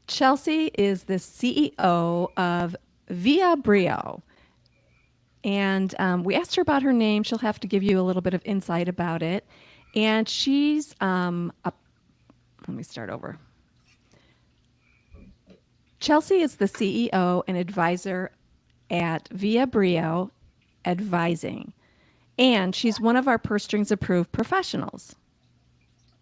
Chelsea is the CEO of Via Brio. And we asked her about her name. She'll have to give you a little bit of insight about it. And let me start over. Chelsea is the CEO and advisor at Via Brio Advising. And she's one of our Purse Strings approved professionals.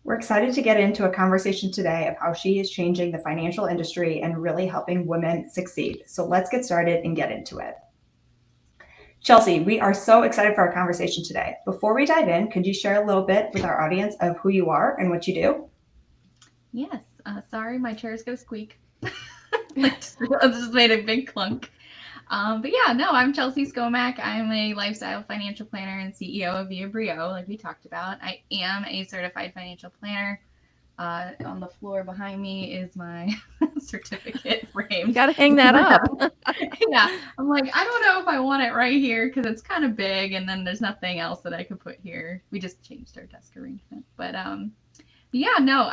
We're excited to get into a conversation today of how she is changing the financial industry and really helping women succeed. So let's get started and get into it. Chelsea, we are so excited for our conversation today. Before we dive in, could you share a little bit with our audience of who you are and what you do? Yes. Sorry, my chair is going to squeak. I just made a big clunk. But yeah, no, I'm Chelsea Skomack. I'm a lifestyle financial planner and CEO of Via Brio, like we talked about. I am a certified financial planner. On the floor behind me is my certificate frame. You got to hang that up. Yeah, I'm like, I don't know if I want it right here because it's kind of big, and then there's nothing else that I could put here. We just changed our desk arrangement, but yeah, no,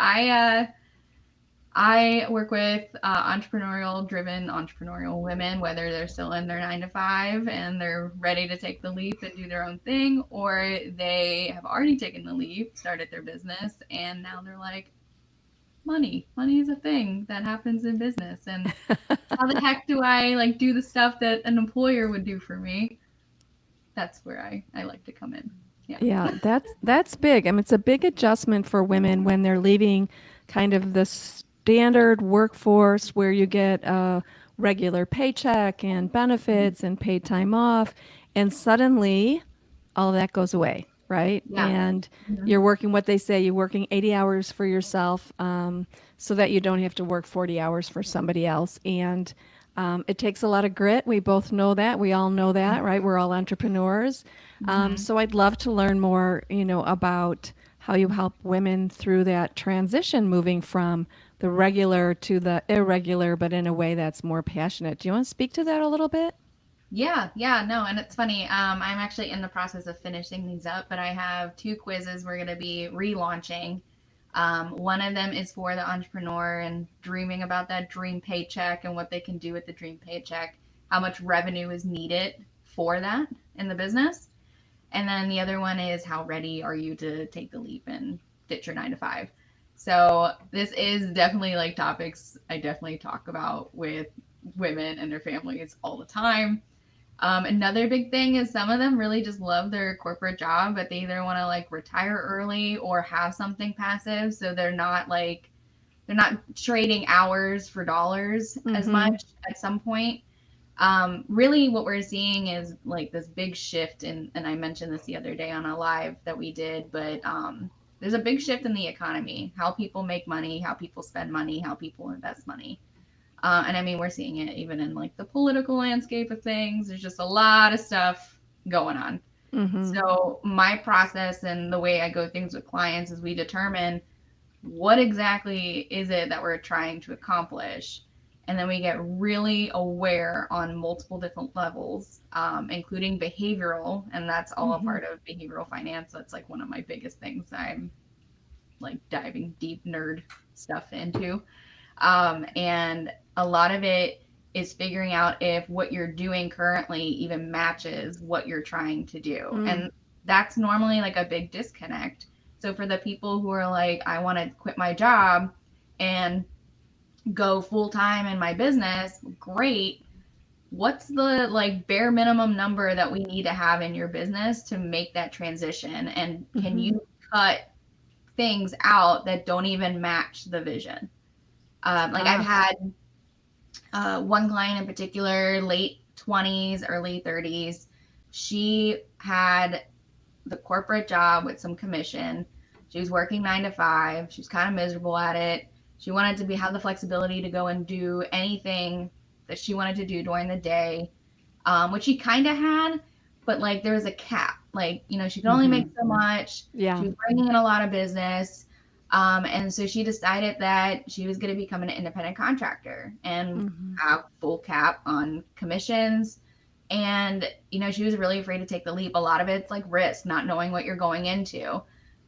I work with entrepreneurial-driven entrepreneurial women, whether they're still in their 9 to 5 and they're ready to take the leap and do their own thing, or they have already taken the leap, started their business, and now they're like, money is a thing that happens in business, and how the heck do I like do the stuff that an employer would do for me? That's where I like to come in. Yeah, that's big. I mean, it's a big adjustment for women when they're leaving kind of the standard workforce where you get a regular paycheck and benefits and paid time off, and suddenly all of that goes away, right? Yeah. And you're working what they say, you're working 80 hours for yourself, so that you don't have to work 40 hours for somebody else. And it takes a lot of grit. We both know that. We all know that, right? We're all entrepreneurs. So I'd love to learn more, about how you help women through that transition, moving from the regular to the irregular, but in a way that's more passionate. Do you want to speak to that a little bit? Yeah, no, and it's funny. I'm actually in the process of finishing these up, but I have 2 quizzes we're going to be relaunching. One of them is for the entrepreneur and dreaming about that dream paycheck and what they can do with the dream paycheck, how much revenue is needed for that in the business. And then the other one is how ready are you to take the leap and ditch your 9 to 5. So this is definitely like topics I definitely talk about with women and their families all the time. Another big thing is some of them really just love their corporate job, but they either want to like retire early or have something passive. So they're not trading hours for dollars as much at some point. Really what we're seeing is like this big shift and I mentioned this the other day on a live that we did, but there's a big shift in the economy, how people make money, how people spend money, how people invest money. And I mean, we're seeing it even in like the political landscape of things. There's just a lot of stuff going on. So my process and the way I go things with clients is we determine what exactly is it that we're trying to accomplish. And then we get really aware on multiple different levels, including behavioral. And that's all a part of behavioral finance. That's like one of my biggest things I'm like diving deep nerd stuff into. And a lot of it is figuring out if what you're doing currently even matches what you're trying to do. And that's normally like a big disconnect. So for the people who are like, I want to quit my job and go full time in my business, great. What's the like bare minimum number that we need to have in your business to make that transition? And can you cut things out that don't even match the vision? Like I've had one client in particular, late 20s, early 30s. She had the corporate job with some commission. She was working 9 to 5. She was kind of miserable at it. She wanted to have the flexibility to go and do anything that she wanted to do during the day, which she kind of had, but like there was a cap. Like, she could only make so much. Yeah. She was bringing in a lot of business. And so she decided that she was going to become an independent contractor and have full cap on commissions. And, she was really afraid to take the leap. A lot of it's like risk, not knowing what you're going into.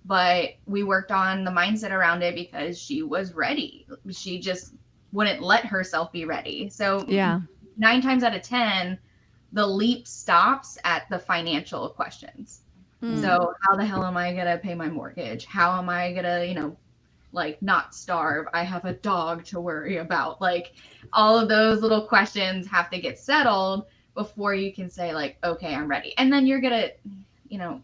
But we worked on the mindset around it because she was ready. She just wouldn't let herself be ready. So Yeah. 9 times out of 10, the leap stops at the financial questions. Mm. So how the hell am I going to pay my mortgage? How am I going to, like not starve? I have a dog to worry about. Like all of those little questions have to get settled before you can say like, okay, I'm ready. And then you're going to,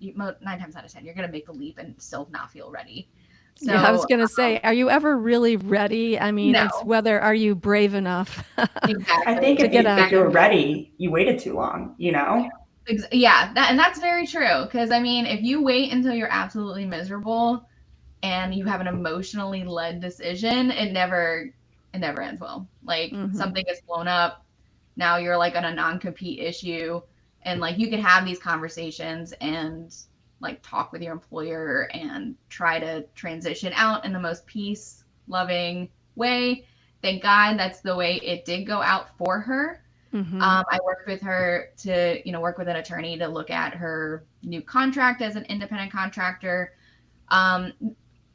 9 times out of 10, you're going to make the leap and still not feel ready. So, Yeah, I was going to say, are you ever really ready? I mean, it's no, whether are you brave enough I exactly. think to get out if you were there. ready, you waited too long, you know? Yeah, and that's very true. Because I mean, if you wait until you're absolutely miserable and you have an emotionally led decision, it never ends well. Like Mhm. something gets blown up, now you're like on a non-compete issue, and like you can have these conversations and like talk with your employer and try to transition out in the most peace loving way. Thank God that's the way it did go out for her. Mhm. I worked with her to, work with an attorney to look at her new contract as an independent contractor. Um,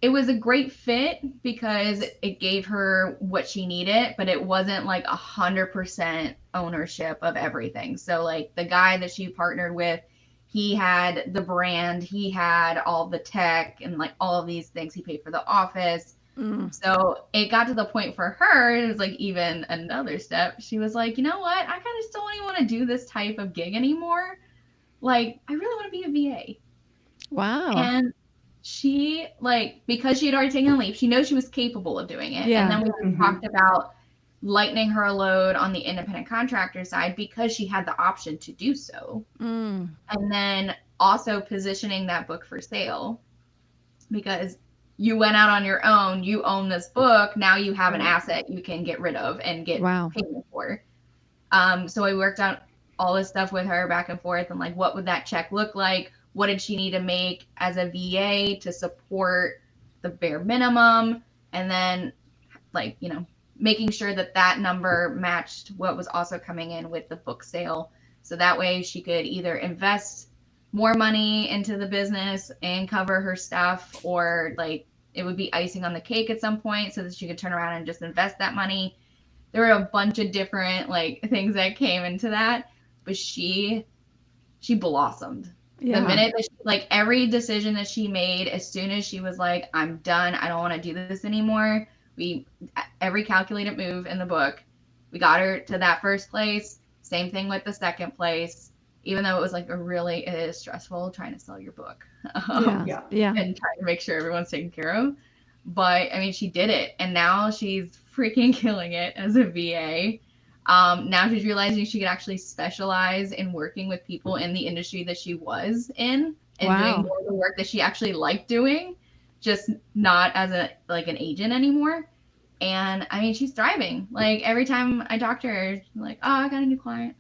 it was a great fit because it gave her what she needed, but it wasn't like 100% ownership of everything. So like the guy that she partnered with, he had the brand, he had all the tech and like all of these things. He paid for the office. Mm. So it got to the point for her, it was like even another step. She was like, you know what? I kind of still don't even want to do this type of gig anymore. Like, I really want to be a VA. Wow. And she, like, because she had already taken a leap, she knows she was capable of doing it. Yeah. And then we just talked about lightening her load on the independent contractor side because she had the option to do so. Mm. And then also positioning that book for sale because you went out on your own, you own this book, now you have an asset you can get rid of and get Wow. payment for. So I worked out all this stuff with her back and forth and like what would that check look like? What did she need to make as a VA to support the bare minimum? And then like, making sure that that number matched what was also coming in with the book sale. So that way she could either invest more money into the business and cover her stuff, or like it would be icing on the cake at some point so that she could turn around and just invest that money. There were a bunch of different like things that came into that, but she blossomed. Yeah. The minute that like every decision that she made, as soon as she was like, I'm done, I don't want to do this anymore, every calculated move in the book, we got her to that first place. Same thing with the second place, even though it was like it is stressful trying to sell your book. Yeah. Yeah. And trying to make sure everyone's taken care of. But I mean, she did it, and now she's freaking killing it as a VA. Now she's realizing she could actually specialize in working with people in the industry that she was in and Wow. doing more of the work that she actually liked doing, just not as an agent anymore. And I mean, she's thriving. Like every time I talk to her, she's like, "Oh, I got a new client."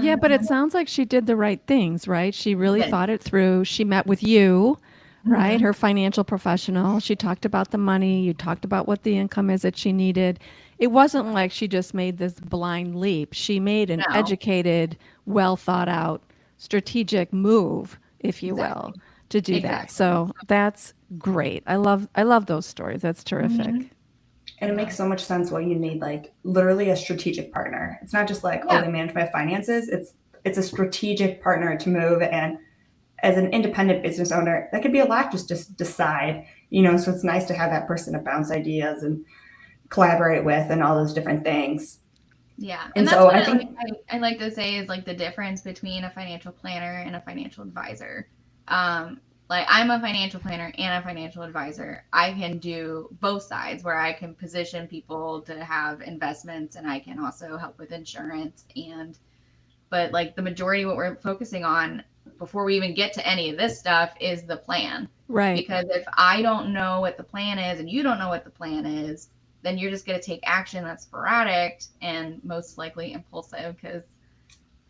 Yeah, but it sounds like she did the right things, right? She really Good. thought it through. She met with you, right? Mhm. Her financial professional. She talked about the money. You talked about what the income is that she needed. It wasn't like she just made this blind leap. She made an No. educated, well thought out, strategic move, if you will, Exactly. to do that. Exactly. So that's great. I love those stories. That's terrific. Mhm. And it makes so much sense why you need like literally a strategic partner. It's not just like, Yeah. oh, they manage my finances. It's a strategic partner to move. And as an independent business owner, that could be a lot just to decide, so it's nice to have that person to bounce ideas and collaborate with and all those different things. Yeah. And that's so what I think I like to say is like the difference between a financial planner and a financial advisor. Like I'm a financial planner and a financial advisor. I can do both sides where I can position people to have investments and I can also help with insurance but like the majority of what we're focusing on before we even get to any of this stuff is the plan. Right. Because if I don't know what the plan is and you don't know what the plan is, then you're just going to take action that's sporadic and most likely impulsive, because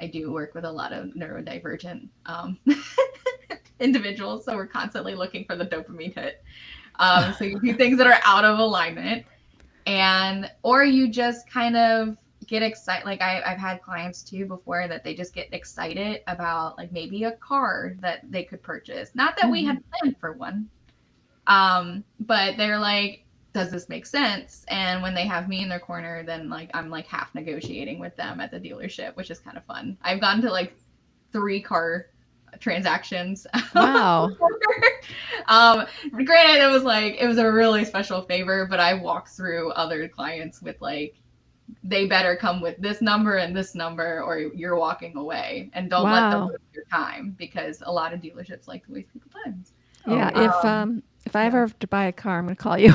I do work with a lot of neurodivergent individuals. So we're constantly looking for the dopamine hit. So you do things that are out of alignment, or you just kind of get excited. Like I've had clients too before that they just get excited about like maybe a car that they could purchase. Not that we had planned for one. But they're like, does this make sense? And when they have me in their corner, then like I'm like half negotiating with them at the dealership, which is kind of fun. I've gone to like 3 car transactions. Wow. Granted, it was a really special favor, but I walked through other clients with like, they better come with this number and this number, or you're walking away, and don't let them Wow. waste your time, because a lot of dealerships like to waste people's time. Yeah. If I Yeah. ever have to buy a car, I'm going to call you.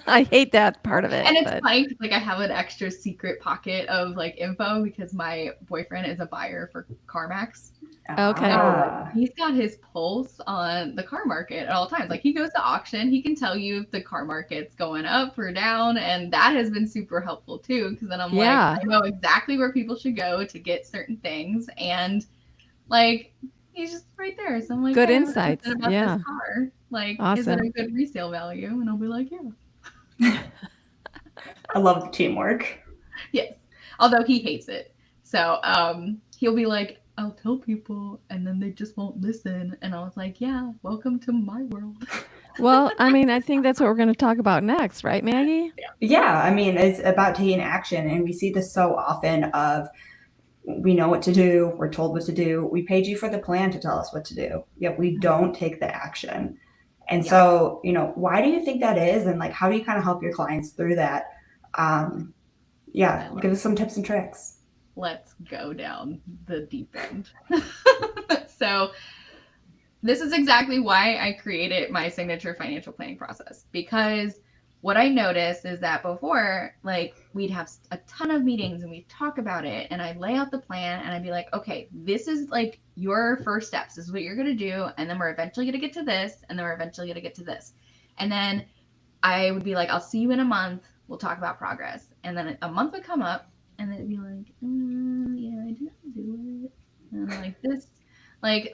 I hate that part of it. And it's But funny 'cause, like, I have an extra secret pocket of like info because my boyfriend is a buyer for CarMax. Okay. Ah. He's got his pulse on the car market at all times. Like, he goes to auction, he can tell you if the car market's going up or down, and that has been super helpful too. Because then I'm Yeah. like, I know exactly where people should go to get certain things, and like, he's just right there. So I'm like, Good hey, I'm insights. thinking about Yeah. this car. Like, is it Awesome. a good resale value? And I'll be like, yeah. I love the teamwork. Yes. Although he hates it. So he'll be like, I'll tell people and then they just won't listen. And I was like, yeah, welcome to my world. Well, I mean, I think that's what we're going to talk about next, right, Maggie? Yeah, I mean, it's about taking action, and we see this so often of we know what to do, we're told what to do, we paid you for the plan to tell us what to do, yet we don't take the action. And Yeah. so, why do you think that is, and like how do you kind of help your clients through that? Yeah, give us some tips and tricks. Let's go down the deep end. So this is exactly why I created my signature financial planning process, because what I noticed is that before, like, we'd have a ton of meetings and we'd talk about it, and I'd lay out the plan and I'd be like, okay, this is like your first steps. This is what you're going to do. And then we're eventually going to get to this. And then we're eventually going to get to this. And then I would be like, I'll see you in a month. We'll talk about progress. And then a month would come up and it'd be like, yeah, I didn't do it. And I'm like, this, like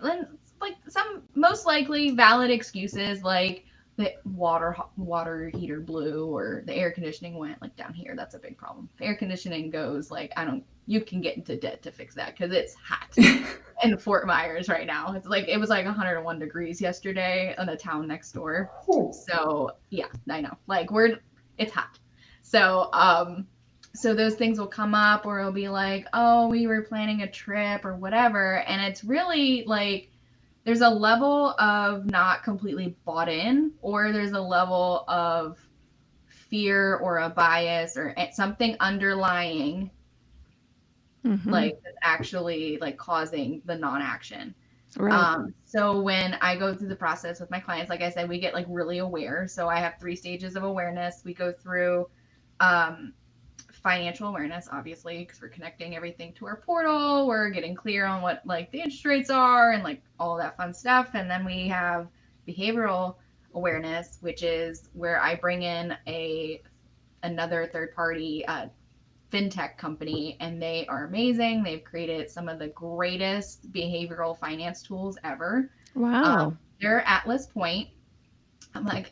some most likely valid excuses, like the water heater blew, or the air conditioning went like down here. That's a big problem. If air conditioning goes, like, you can get into debt to fix that because it's hot in Fort Myers right now. It was like 101 degrees yesterday in the town next door. So yeah, I know. Like, it's hot. So those things will come up, or it'll be like, oh, we were planning a trip or whatever, and it's really like there's a level of not completely bought in, or there's a level of fear or a bias or something underlying, like, that's actually like causing the non-action. Right. So when I go through the process with my clients, like I said, we get like really aware. So I have 3 stages of awareness. We go through financial awareness, obviously, because we're connecting everything to our portal. We're getting clear on what like the interest rates are and like all that fun stuff. And then we have behavioral awareness, which is where I bring in another third party fintech company, and they are amazing. They've created some of the greatest behavioral finance tools ever. Wow. They're Atlas Point.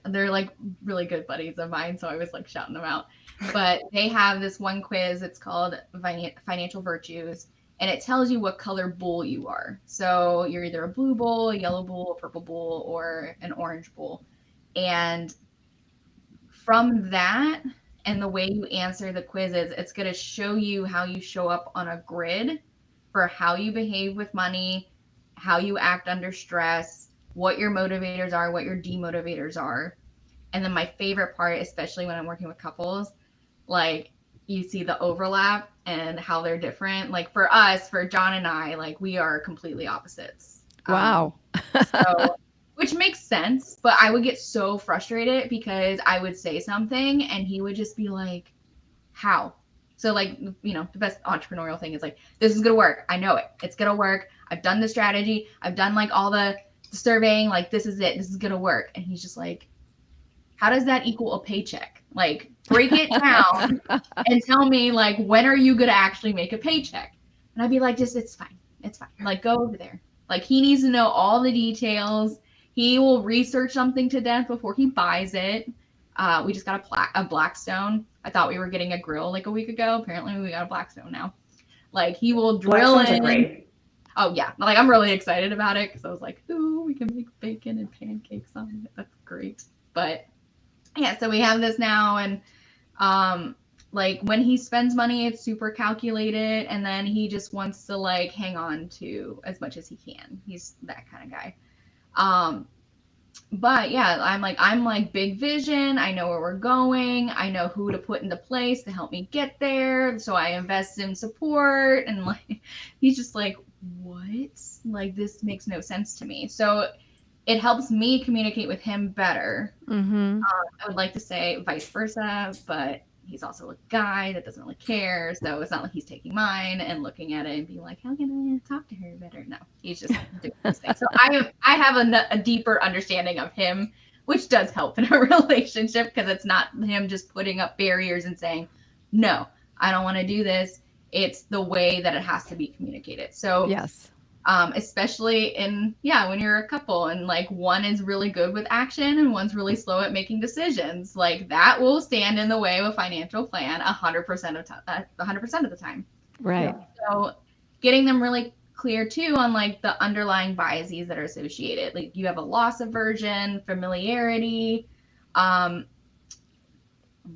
They're like really good buddies of mine, so I was like shouting them out. But they have this one quiz. It's called Financial Virtues, and it tells you what color bull you are. So you're either a blue bull, a yellow bull, a purple bull, or an orange bull. And from that and the way you answer the quizzes, it's going to show you how you show up on a grid for how you behave with money, how you act under stress, what your motivators are, what your demotivators are. And then my favorite part, especially when I'm working with couples, like, you see the overlap and how they're different. Like, for us, for John and I, like, we are completely opposites. Wow. So, which makes sense, but I would get so frustrated because I would say something and he would just be like, how? So, like, the best entrepreneurial thing is like, this is going to work. I know it. It's going to work. I've done the strategy. I've done like all the surveying. Like, this is it. This is going to work. And he's just like, how does that equal a paycheck? Like, break it down and tell me, like, when are you going to actually make a paycheck? And I'd be like, it's fine. It's fine. Like, go over there. Like, he needs to know all the details. He will research something to death before he buys it. We just got a Blackstone. I thought we were getting a grill like a week ago. Apparently we got a Blackstone now. Like, he will drill Blackstones in. are great. Oh yeah. Like, I'm really excited about it because I was like, ooh, we can make bacon and pancakes on it. That's great. But yeah, so we have this now, and like when he spends money, it's super calculated, and then he just wants to like hang on to as much as he can. He's that kind of guy. Um, but yeah, I'm like big vision. I know where we're going. I know who to put into place to help me get there. So I invest in support, and like he's just like, what? Like this makes no sense to me. So it helps me communicate with him better. Mm-hmm. I would like to say vice versa, but he's also a guy that doesn't really care. So it's not like he's taking mine and looking at it and being like, how can I talk to her better? No, he's just doing his thing. So I have a deeper understanding of him, which does help in a relationship because it's not him just putting up barriers and saying, no, I don't want to do this. It's the way that it has to be communicated. So Yes. especially in when you're a couple and like one is really good with action and one's really slow at making decisions, like that will stand in the way of a financial plan 100% of 100% of the time. Right. So getting them really clear too on like the underlying biases that are associated, like you have a loss aversion, familiarity, I'm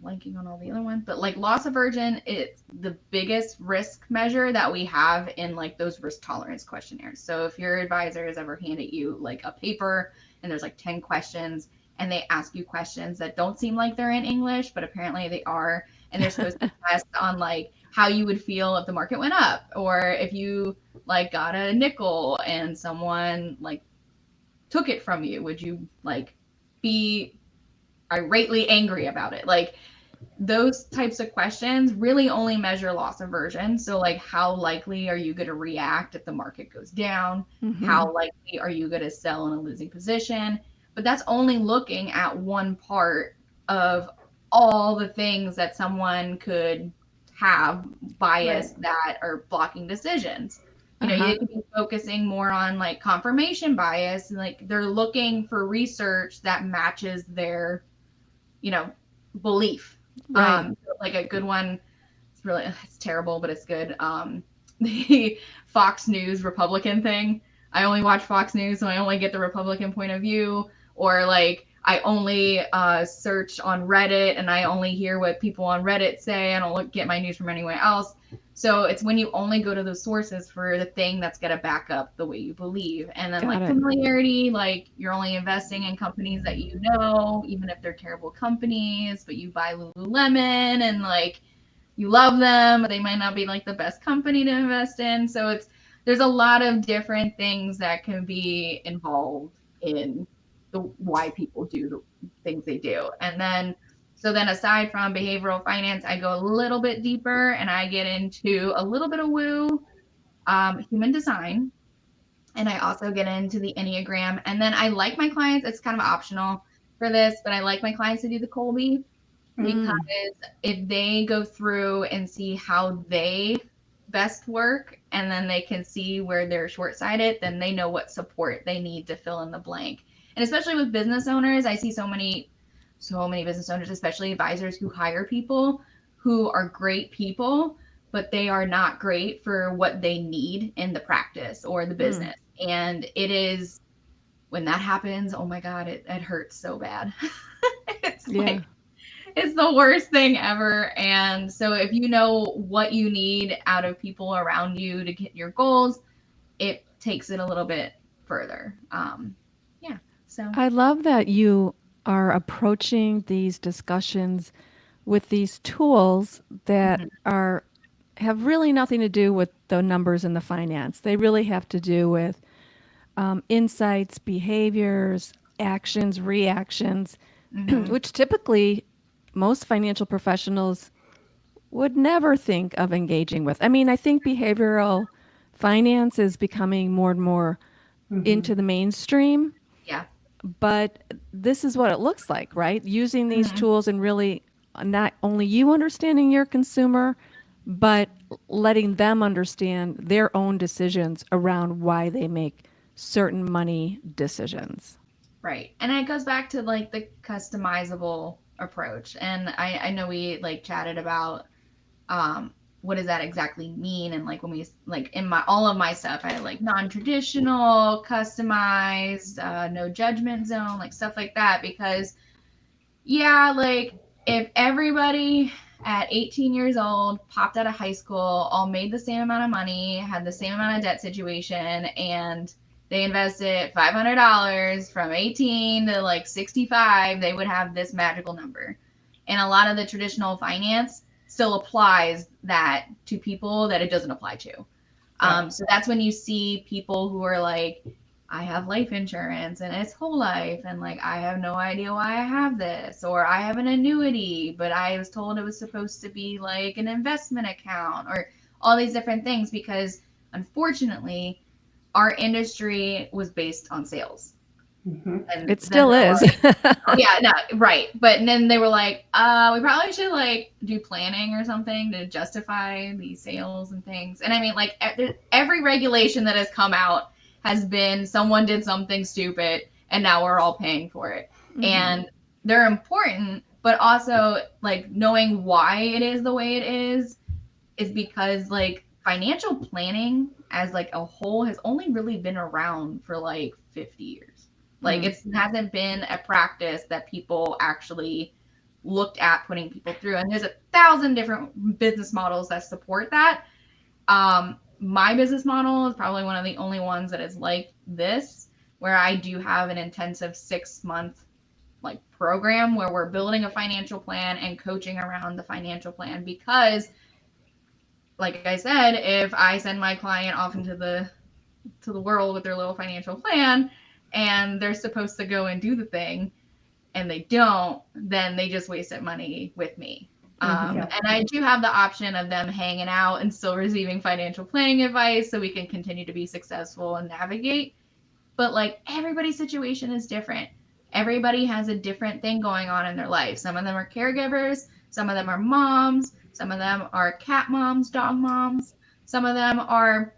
blanking on all the other ones, but like loss aversion, it's the biggest risk measure that we have in like those risk tolerance questionnaires. So if your advisor has ever handed you like a paper and there's like 10 questions and they ask you questions that don't seem like they're in English, but apparently they are, and they're supposed to test on like how you would feel if the market went up or if you like got a nickel and someone like took it from you, would you like be irately angry about it? Like those types of questions really only measure loss aversion. So like how likely are you going to react if the market goes down? Mm-hmm. How likely are you going to sell in a losing position? But that's only looking at one part of all the things that someone could have bias that are blocking decisions. You know, you could be focusing more on like confirmation bias, and like they're looking for research that matches their, belief. Right. Like a good one, it's terrible, but it's good. The Fox News Republican thing. I only watch Fox News, so I only get the Republican point of view. Or like I only search on Reddit, and I only hear what people on Reddit say. I don't get my news from anywhere else. So it's when you only go to those sources for the thing that's going to back up the way you believe. And then Got it. familiarity, like you're only investing in companies that you know, even if they're terrible companies, but you buy Lululemon and like you love them, but they might not be like the best company to invest in. So there's a lot of different things that can be involved in why people do the things they do. And then so then aside from behavioral finance, I go a little bit deeper and I get into a little bit of woo, human design, and I also get into the Enneagram. And then I like my clients, it's kind of optional for this, but I like my clients to do the Kolbe because if they go through and see how they best work and then they can see where they're short-sighted, then they know what support they need to fill in the blank. And especially with business owners, I see so many business owners, especially advisors who hire people who are great people, but they are not great for what they need in the practice or the business. And it is when that happens, oh my God, it hurts so bad. It's like, it's the worst thing ever. And so if you know what you need out of people around you to get your goals, it takes it a little bit further. So I love that you are approaching these discussions with these tools that have really nothing to do with the numbers and the finance. They really have to do with insights, behaviors, actions, reactions, which typically most financial professionals would never think of engaging with. I mean, I think behavioral finance is becoming more and more into the mainstream. Yeah. But this is what it looks like, right? Using these tools and really not only you understanding your consumer, but letting them understand their own decisions around why they make certain money decisions. Right. And it goes back to like the customizable approach. And I know we like chatted about what does that exactly mean? And like when we like in all of my stuff, I like non-traditional, customized, no judgment zone, like stuff like that, because Yeah, like if everybody at 18 years old popped out of high school, all made the same amount of money, had the same amount of debt situation, and they invested $500 from 18 to like 65, they would have this magical number. And a lot of the traditional finance still applies that to people that it doesn't apply to. Yeah. So that's when you see people who are like, I have life insurance and it's whole life, and like I have no idea why I have this, or I have an annuity, but I was told it was supposed to be like an investment account, or all these different things because unfortunately our industry was based on sales. Mm-hmm. And It then still they're is. like, yeah, no, right. But then they were like, we probably should like do planning or something to justify these sales and things. And I mean, like every regulation that has come out has been someone did something stupid and now we're all paying for it. Mhm. And they're important, but also like knowing why it is the way it is because like financial planning as like a whole has only really been around for like 50 years. Like Mm. it hasn't been a practice that people actually looked at putting people through. And there's 1,000 different business models that support that. My business model is probably one of the only ones that is like this, where I do have an intensive 6 month like program where we're building a financial plan and coaching around the financial plan because like I said, if I send my client off into the world with their little financial plan and they're supposed to go and do the thing and they don't, then they just wasted money with me. Mhm. Yeah. And I do have the option of them hanging out and still receiving financial planning advice so we can continue to be successful and navigate. But like everybody's situation is different. Everybody has a different thing going on in their life. Some of them are caregivers, some of them are moms, some of them are cat moms, dog moms, some of them are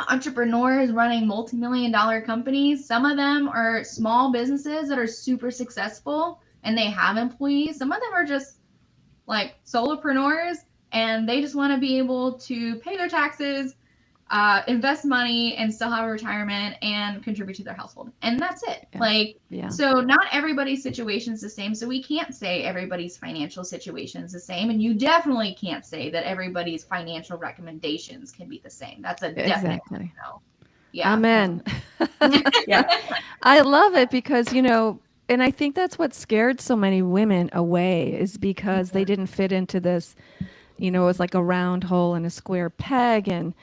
entrepreneurs running multi-million dollar companies. Some of them are small businesses that are super successful and they have employees. Some of them are just like solopreneurs and they just want to be able to pay their taxes, invest money, and still have a retirement and contribute to their household. And that's it. Yeah. Like, Yeah. so not everybody's situation is the same. So we can't say everybody's financial situation is the same. And you definitely can't say that everybody's financial recommendations can be the same. That's a definite Exactly. no. Yeah. Amen. Yeah. I love it because, and I think that's what scared so many women away is because they didn't fit into this, it was like a round hole in a square peg and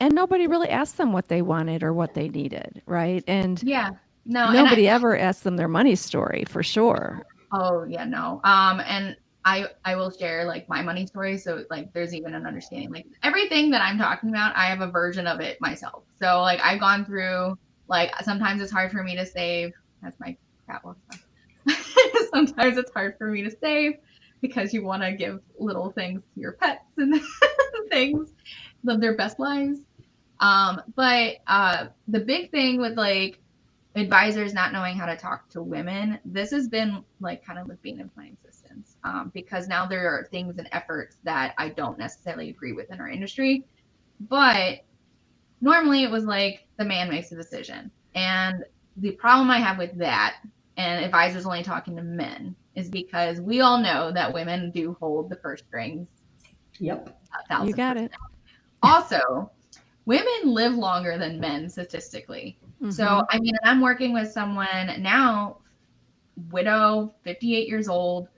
nobody really asked them what they wanted or what they needed, right? And Yeah. No, and nobody ever asked them their money story for sure. oh yeah, no. And I will share like my money story. So like there's even an understanding. Like everything that I'm talking about, I have a version of it myself. So like I've gone through like sometimes it's hard for me to save. That's my cat walks by. Sometimes it's hard for me to save because you want to give little things to your pets and things, live their best lives. But the big thing with like advisors not knowing how to talk to women, this has been like kind of with being in planning systems because now there are things and efforts that I don't necessarily agree with in our industry. But normally it was like the man makes the decision. And the problem I have with that, and advisors only talking to men, is because we all know that women do hold the purse strings Yep. You 1,000%. got it. Also, women live longer than men statistically. So, Mhm. I mean, I'm working with someone now, widow, 58 years old,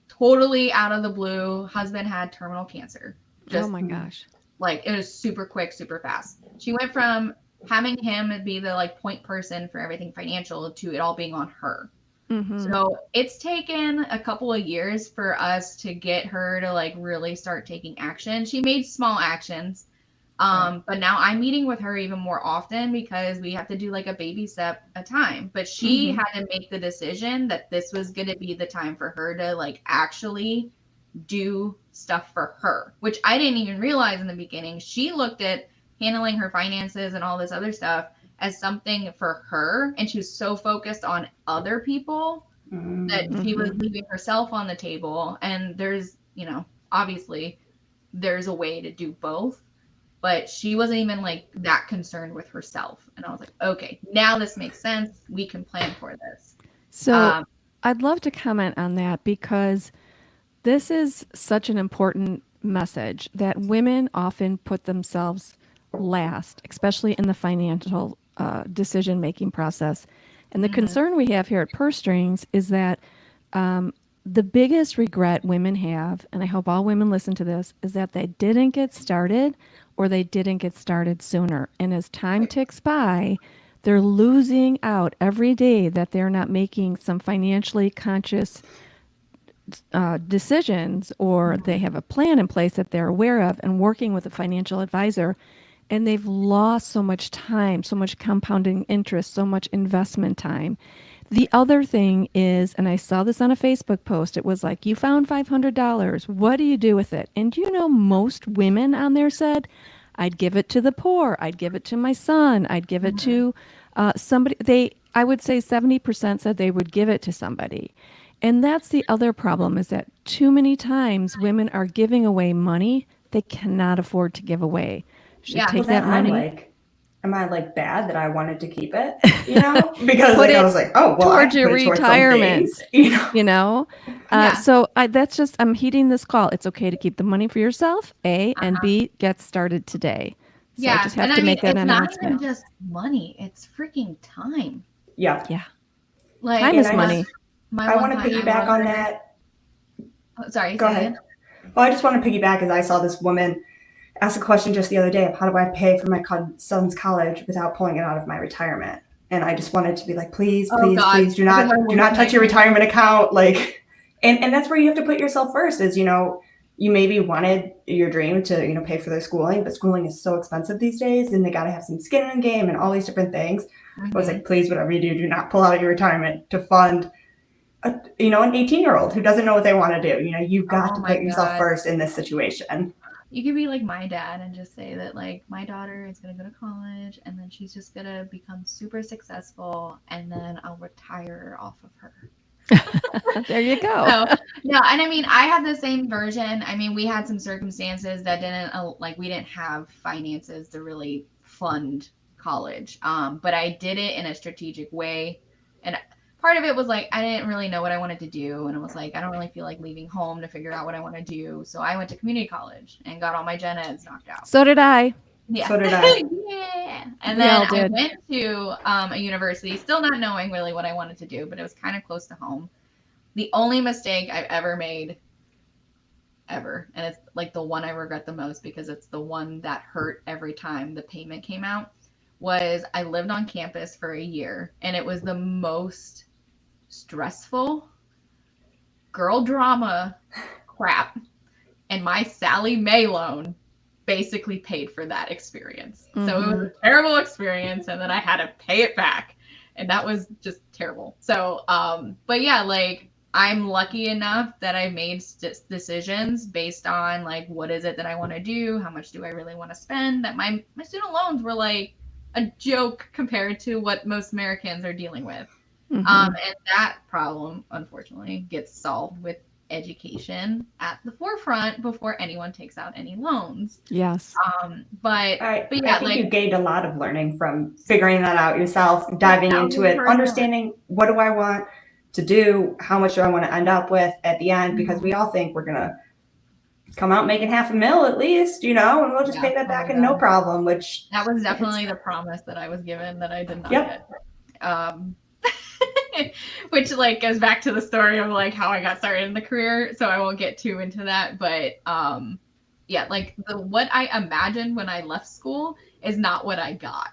totally out of the blue. Husband had terminal cancer. Oh Just my gosh. like it was super quick, super fast. She went from having him be the like point person for everything financial to it all being on her. Mhm. So it's taken a couple of years for us to get her to like really start taking action. She made small actions. But now I'm meeting with her even more often because we have to do like a baby step a time. But she Mhm. had to make the decision that this was going to be the time for her to like actually do stuff for her, which I didn't even realize in the beginning. She looked at handling her finances and all this other stuff as something for her. And she was so focused on other people that she was Mhm. leaving herself on the table. And there's, obviously there's a way to do both, but she wasn't even like that concerned with herself. And I was like, okay, now this makes sense. We can plan for this. So Um, I'd love to comment on that because this is such an important message that women often put themselves last, especially in the financial decision making process. And the Hmm. concern we have here at Purse Strings is that the biggest regret women have, and I hope all women listen to this, is that they didn't get started or they didn't get started sooner. And as time ticks by, they're losing out every day that they're not making some financially conscious decisions, or they have a plan in place that they're aware of and working with a financial advisor, and they've lost so much time, so much compounding interest, so much investment time. The other thing is, and I saw this on a Facebook post, it was like, you found $500. What do you do with it? And do you know most women on there said, I'd give it to the poor. I'd give it to my son. I'd give it Hmm. to somebody. I would say 70% said they would give it to somebody. And that's the other problem, is that too many times women are giving away money they cannot afford to give away. Should Yeah. Well, take then that I'm money, like, am I like bad that I wanted to keep it? You know, because put like I it was like, oh well, I towards can your put it towards some things. retirement, You know, you know? Yeah. So that's just, I'm heeding this call. It's okay to keep the money for yourself, A, and Uh-huh. B, get started today. So I Yeah. just And have I to mean, make that it's not even announcement. just money, it's freaking time. yeah. Yeah. Like Time And is I my just money. my I one want to client I piggyback love on her. that. Oh, sorry, Go say ahead. again. Well, I just want to piggyback as I saw this woman ask a question just the other day of how do I pay for my son's college without pulling it out of my retirement. And I just wanted to be like, please, Oh please, God, please that is my do worst not touch your nightmare. retirement account. Like, and that's where you have to put yourself first is, you know, you maybe wanted your dream to, you know, pay for their schooling, but schooling is so expensive these days and they got to have some skin in the game and all these different things. I was Hmm. like, please, whatever you do not pull out your retirement to fund you know, an 18-year-old who doesn't know what they want to do. You know, you've got Oh to my put yourself God. first in this situation. You could be like my dad and just say that like my daughter is gonna go to college and then she's just gonna become super successful and then I'll retire off of her. There you go. So no, and I mean I had the same version. I mean we had some circumstances that didn't like we didn't have finances to really fund college. But I did it in a strategic way, and part of it was like I didn't really know what I wanted to do, and it was like I don't really feel like leaving home to figure out what I want to do. So I went to community college and got all my gen eds knocked out. So did I. Yeah. So did I. Yeah. And We then all I did. went to a university, still not knowing really what I wanted to do, but it was kind of close to home. The only mistake I've ever made, ever, and it's like the one I regret the most because it's the one that hurt every time the payment came out, was I lived on campus for a year and it was the most stressful girl drama crap. And my Sally Mae loan basically paid for that experience. So it was Mm-hmm. a terrible experience and then I had to pay it back. And that was just terrible. So but yeah, like I'm lucky enough that I made decisions based on like what is it that I want to do, how much do I really want to spend, that my student loans were like a joke compared to what most Americans are dealing with. Mm-hmm. And that problem, unfortunately, gets solved with education at the forefront before anyone takes out any loans. Yes. But but I yeah, think like you gained a lot of learning from figuring that out yourself, a diving into thousand it, percent. understanding what do I want to do, how much do I want to end up with at the end, because Mhm. we all think we're gonna come out making $500,000 at least, you know, and we'll just Yeah. pay that Oh back my and no God. problem, which That was it's definitely the promise that I was given that I did not yep. get. Um, which like goes back to the story of like how I got started in the career. So I won't get too into that, but yeah, like the what I imagined when I left school is not what I got.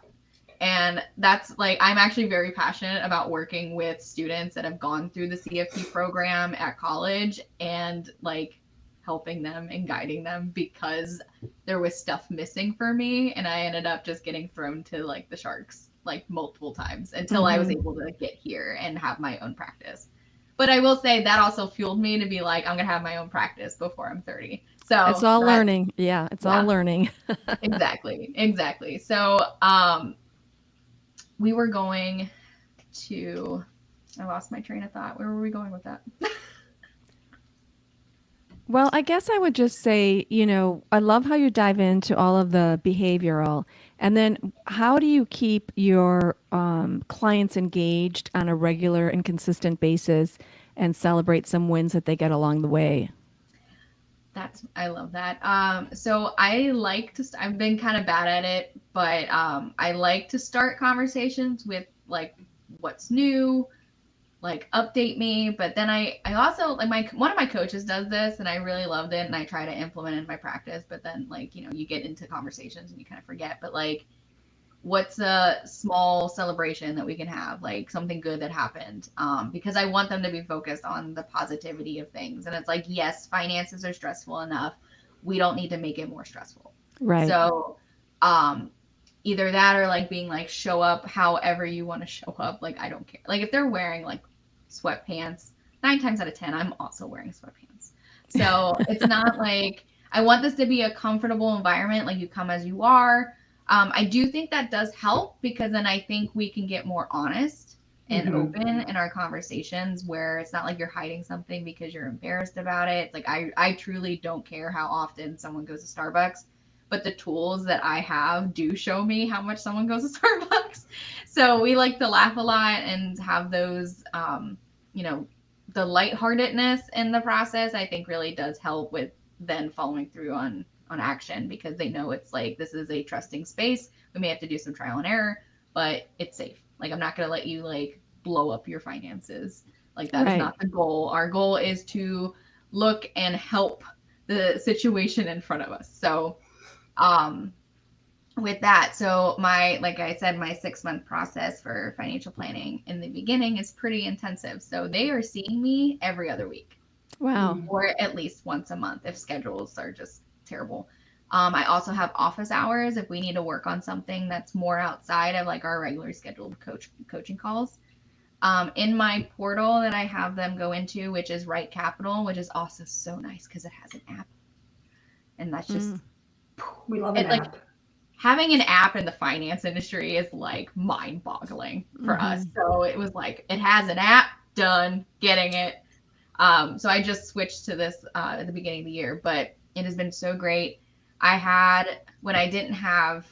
And that's like I'm actually very passionate about working with students that have gone through the CFP program at college and like helping them and guiding them because there was stuff missing for me and I ended up just getting thrown to like the sharks like multiple times until I was Mm-hmm. able to get here and have my own practice. But I will say that also fueled me to be like I'm going to have my own practice before I'm 30. It's So all that learning. Yeah, it's all yeah, learning. exactly. So we were going to I lost my train of thought. Where were we going with that? Well, I guess I would just say, I love how you dive into all of the behavioral. And then how do you keep your clients engaged on a regular and consistent basis and celebrate some wins that they get along the way? I love that. So I like to, I've been kind of bad at it, but I like to start conversations with like what's new, like update me. But then I also like one of my coaches does this and I really loved it and I try to implement it in my practice. But then like, you get into conversations and you kind of forget. But like, what's a small celebration that we can have, like something good that happened, because I want them to be focused on the positivity of things. And it's like, yes, finances are stressful enough, we don't need to make it more stressful. Right. So either that or like being like, show up however you want to show up, like I don't care. Like if they're wearing like sweatpants, 9 times out of 10 I'm also wearing sweatpants. So it's not like, I want this to be a comfortable environment, like you come as you are. I do think that does help because then I think we can get more honest and open in our conversations where it's not like you're hiding something because you're embarrassed about it. Like I truly don't care how often someone goes to Starbucks, but the tools that I have do show me how much someone goes to Starbucks. So we like to laugh a lot and have those, the lightheartedness in the process, I think really does help with then following through on action because they know it's like this is a trusting space. We may have to do some trial and error, but it's safe. Like I'm not going to let you like blow up your finances. Like that is not the goal. Our goal is to look and help the situation in front of us. So with that, so like I said, my 6-month process for financial planning in the beginning is pretty intensive. So they are seeing me every other week. Wow. Or at least once a month if schedules are just terrible. I also have office hours if we need to work on something that's more outside of like our regular scheduled coaching calls. In my portal that I have them go into, which is Right Capital, which is also so nice because it has an app. And that's just we love an like app. Having an app in the finance industry is like mind-boggling for us. So it was like it has an app, done, getting it. So I just switched to this at the beginning of the year, but it has been so great. When I didn't have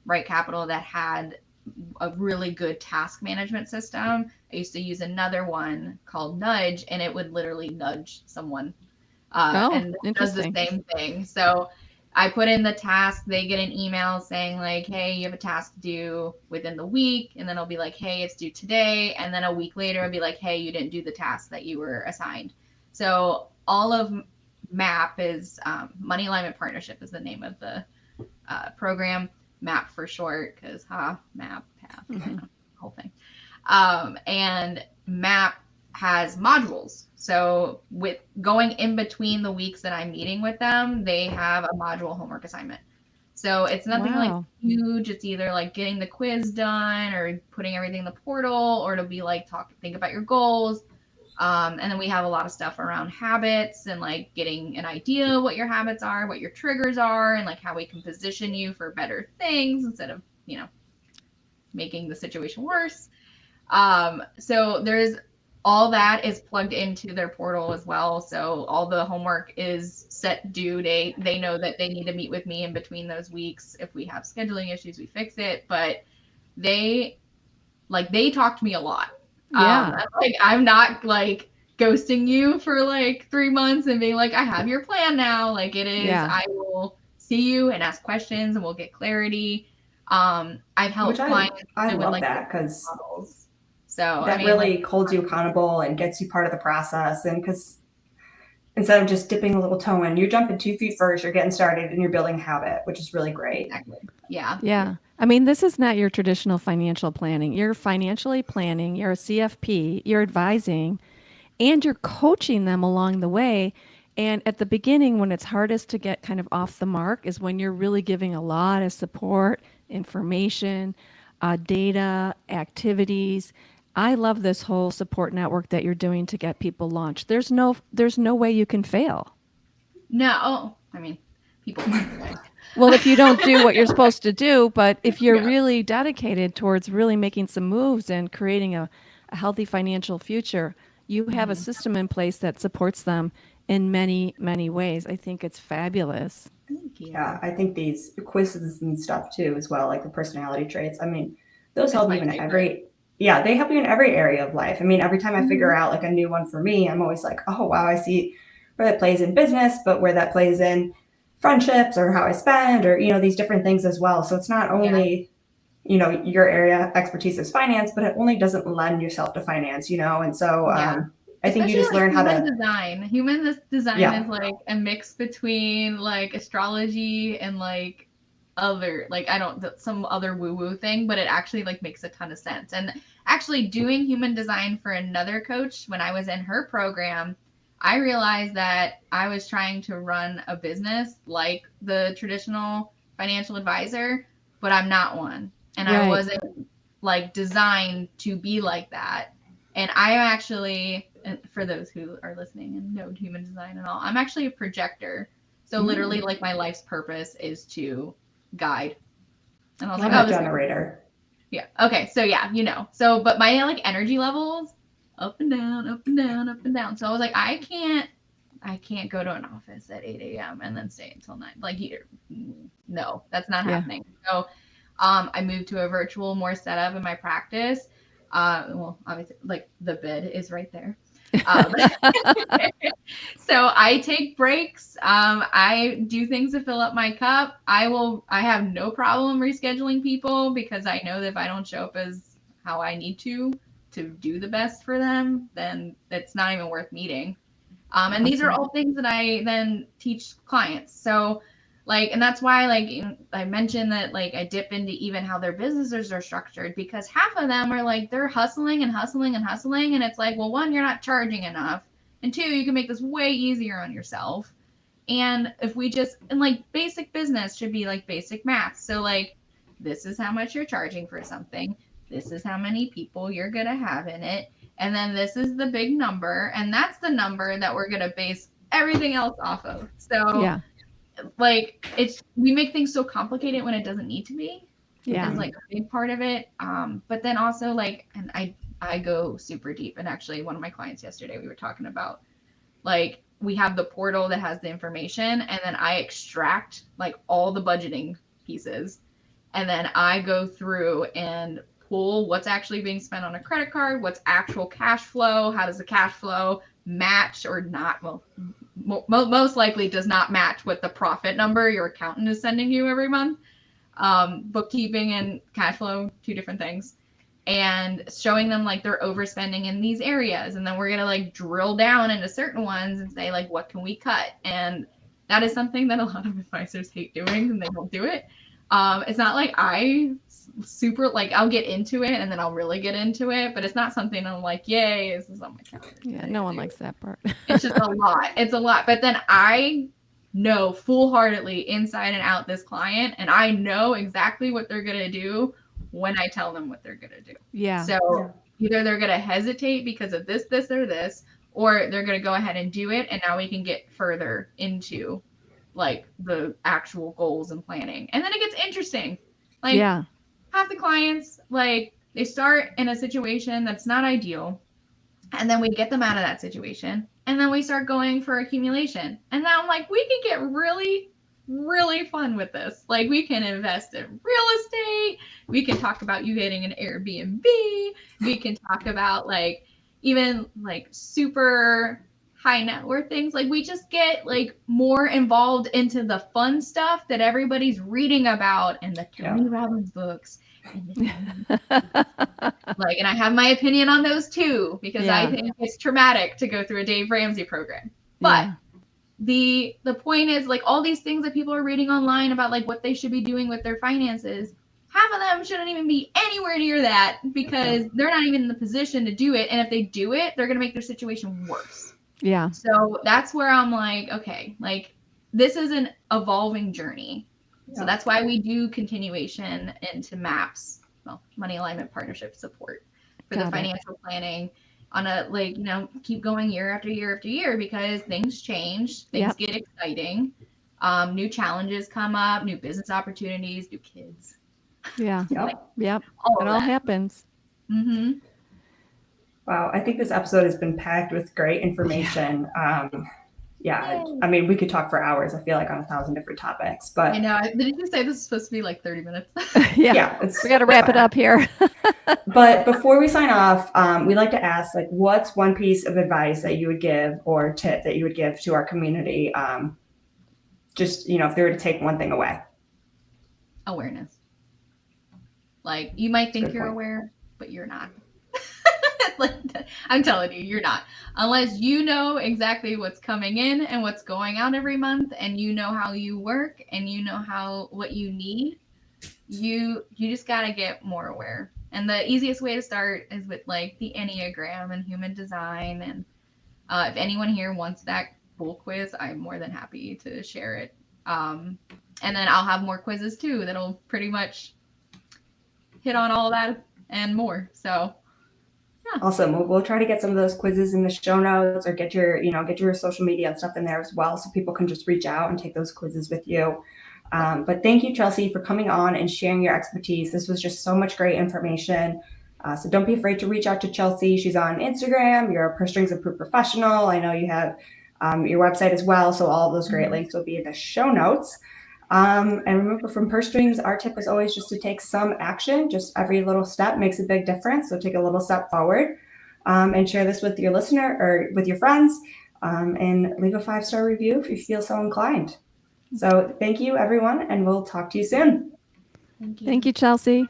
Right Capital that had a really good task management system, I used to use another one called Nudge, and it would literally nudge someone. And it does the same thing. So I put in the task, they get an email saying like, hey, you have a task due within the week. And then it'll be like, hey, it's due today. And then a week later, it'll be like, hey, you didn't do the task that you were assigned. So all of MAP is Money Alignment Partnership is the name of the program, MAP for short, because MAP, path, whole thing. And MAP has modules. So with going in between the weeks that I'm meeting with them, they have a module homework assignment. So it's nothing like huge. It's either like getting the quiz done or putting everything in the portal, or it'll be like think about your goals. And then we have a lot of stuff around habits and like getting an idea of what your habits are, what your triggers are, and like how we can position you for better things instead of, making the situation worse. So there's all that is plugged into their portal as well. So all the homework is set due date. They know that they need to meet with me in between those weeks. If we have scheduling issues, we fix it. But they talk to me a lot. Yeah. I'm not like ghosting you for like 3 months and being like, I have your plan now. Like it is, I will see you and ask questions and we'll get clarity. I've helped clients. I love that because so that really holds you accountable and gets you part of the process. And because instead of just dipping a little toe in, you're jumping 2 feet first, you're getting started and you're building habit, which is really great. Exactly. Yeah. Yeah. I mean, this is not your traditional financial planning. You're financially planning, you're a CFP, you're advising, and you're coaching them along the way. And at the beginning, when it's hardest to get kind of off the mark, is when you're really giving a lot of support, information, data, activities. I love this whole support network that you're doing to get people launched. There's no way you can fail. No, I mean, people. Well, if you don't do what you're supposed to do, but if you're really dedicated towards really making some moves and creating a healthy financial future, you have a system in place that supports them in many, many ways. I think it's fabulous. Thank you. Yeah, I think these quizzes and stuff too, as well, like the personality traits. I mean, those help my you in favorite. they help you in every area of life. I mean, every time I figure Mhm. out like a new one for me, I'm always like, oh, wow, I see where that plays in business, but where that plays in friendships or how I spend or, these different things as well. So it's not Yeah. only, your area expertise is finance, but it only doesn't lend yourself to finance, And so Yeah. I think you Especially just like learn how human to, design. Design yeah, is like a mix between like astrology and like other like I don't some other woo woo thing, but it actually like makes a ton of sense. And actually doing human design for another coach when I was in her program, I realized that I was trying to run a business like the traditional financial advisor, but I'm not one. And I Right. wasn't like designed to be like that. And I actually, and for those who are listening and know human design and all, I'm actually a projector. So literally, like my life's purpose is to guide. And I was I'm like, a oh, this makes sense. generator. Yeah. Okay. So yeah, So, but my like energy levels up and down, up and down, up and down. So I was like, I can't go to an office at 8 a.m. and then stay until 9. Like, no, that's not Yeah. happening. So, I moved to a virtual more setup in my practice. Well, obviously, like the bed is right there. Um, so I take breaks. I do things to fill up my cup. I have no problem rescheduling people because I know that if I don't show up as how I need to do the best for them, then it's not even worth meeting. And these are Awesome. all things that I then teach clients. So like, and that's why like I mentioned that like I dip into even how their businesses are structured because half of them are like they're hustling and hustling and hustling. And it's like, well, one, you're not charging enough. And two, you can make this way easier on yourself. And if we just, and like basic business should be like basic math. So like, this is how much you're charging for something. This is how many people you're going to have in it. And then this is the big number. And that's the number that we're going to base everything else off of. So Yeah. like we make things so complicated when it doesn't need to be. Yeah. Is like a big part of it. But then also like, and I go super deep. And actually one of my clients yesterday, we were talking about like we have the portal that has the information and then I extract like all the budgeting pieces and then I go through and pull what's actually being spent on a credit card, what's actual cash flow, how does the cash flow match or not. Well, most likely does not match what the profit number your accountant is sending you every month. Bookkeeping and cash flow, two different things. And showing them like they're overspending in these areas. And then we're going to like drill down into certain ones and say like, what can we cut? And that is something that a lot of advisors hate doing and they don't do it. It's not like I super like I'll get into it and then I'll really get into it, but it's not something I'm like, yay, this is on my calendar. Yeah. No one likes that part. It's just a lot. It's a lot. But then I know full-heartedly inside and out this client and I know exactly what they're going to do when I tell them what they're going to do. Yeah. So either they're going to hesitate because of this, or this, or they're going to go ahead and do it. And now we can get further into like the actual goals and planning. And then it gets interesting. Like Yeah. half the clients, like they start in a situation that's not ideal. And then we get them out of that situation. And then we start going for accumulation. And now I'm like, we can get really, really fun with this. Like we can invest in real estate. We can talk about you getting an Airbnb. We can talk about like even like super high net worth things. Like we just get like more involved into the fun stuff that everybody's reading about in the Tony Robbins books. Like, and I have my opinion on those too, because I think it's traumatic to go through a Dave Ramsey program. But the point is like all these things that people are reading online about like what they should be doing with their finances, half of them shouldn't even be anywhere near that because they're not even in the position to do it. And if they do it, they're going to make their situation worse. Yeah. So that's where I'm like, okay, like this is an evolving journey. So that's why we do continuation into MAPS, well, money alignment partnership support for the financial planning on a like, keep going year after year after year because things change, things get exciting, new challenges come up, new business opportunities, new kids. Yeah. Yep. All it all happens. Mm-hmm. Wow, I think this episode has been packed with great information. yeah, Yay. I mean, we could talk for hours, I feel like, on 1,000 different topics, I but know. Did you say this is supposed to be like 30 minutes? Yeah. it's We got to wrap it fine. up here. But before we sign off, we like to ask, like, what's one piece of advice that you would give or tip that you would give to our community? Just, if they were to take one thing away. Awareness. Like, you might think Good you're point. aware, but you're not. Like, I'm telling you, you're not. Unless you know exactly what's coming in and what's going out every month, and you know how you work, and you know what you need, you just gotta get more aware. And the easiest way to start is with like the Enneagram and human design. And if anyone here wants that full quiz, I'm more than happy to share it. And then I'll have more quizzes too that'll pretty much hit on all that and more. So Awesome. We'll try to get some of those quizzes in the show notes, or get your social media and stuff in there as well, so people can just reach out and take those quizzes with you. But thank you, Chelsea, for coming on and sharing your expertise. This was just so much great information. So don't be afraid to reach out to Chelsea. She's on Instagram. You're a Purse Strings Approved Professional. I know you have your website as well. So all of those great links will be in the show notes. And remember, from Purse Strings, our tip is always just to take some action. Just every little step makes a big difference. So take a little step forward, and share this with your listener or with your friends, and leave a 5-star review if you feel so inclined. So thank you, everyone, and we'll talk to you soon. thank you. Thank you, Chelsea.